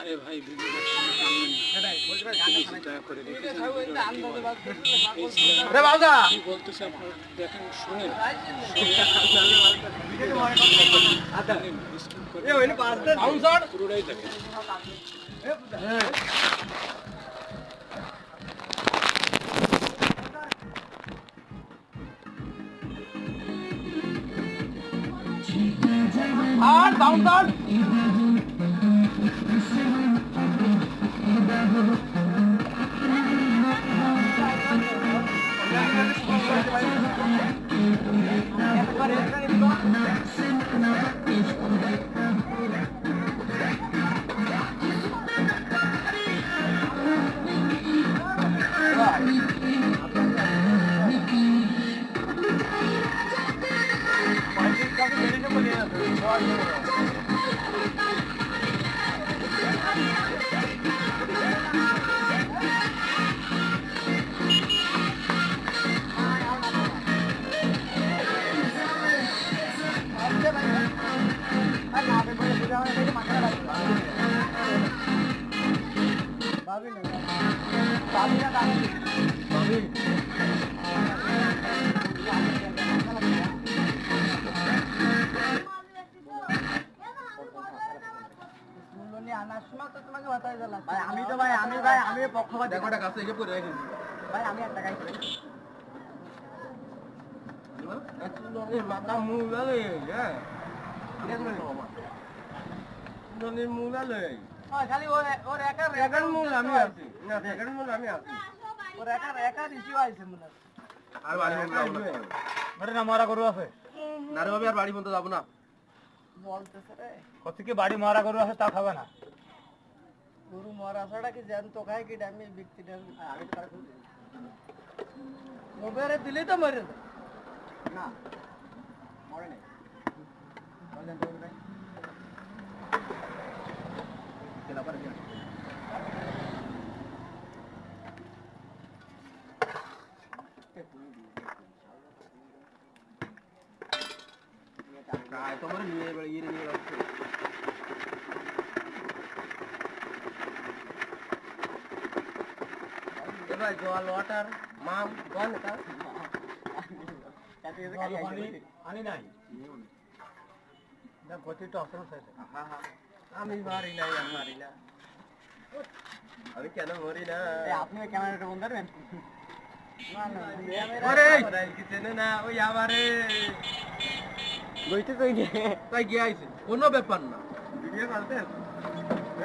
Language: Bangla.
আরে ভাই ভিডিওটা এটাই বলতে ভাই গানটা দয়া করে দেখে আরে বাবা কি বলতেছ আপনারা দেখেন শুনেন আদা এ ওইনে পাঁচ দে সাউন্ড শট পুরোটাই দেখেন আর সাউন্ড শট আমি পক্ষপাত দেখোটা কাছে এসে পড়ে রাখি ভাই আমি একটা গাই করি মাথা মুলালে হ্যাঁ ননির মুলালে খালি ওর একার মূল আমি আছি না একার মূল আমি আছি ওর একার ইস্যু আইছে মনে আর বাড়ি বন্ধ যাব না আরে না মারা গরু আছে না রে বাবা আর বাড়ি বন্ধ যাব না বলতেছে রে কত কি বাড়ি মারা গরু আছে তা খাবে না গরু মারা ছাড়া কি জান তো খায় কি আমি ব্যক্তিটা আমি তো পারে মোবাইলে দিলে তো মরে না মরে নাই বলেন তো ভাই কেলা পারে काय तो मरे निये बड़े ये निये रखते ये भाई जॉल वाटर माम कौन था कहते हैं पानी आने नहीं ना गोती तो अफसर से हां हां আমি মারি না আমি মারি না আমি কেন মরি না এই আপনি ক্যামেরাটা বন্ধ করবেন না না আরে কিছু না ওই আমারে বইতে কই গে তাই গিয়ে আইছে কোনো ব্যাপার না ভিডিও করতে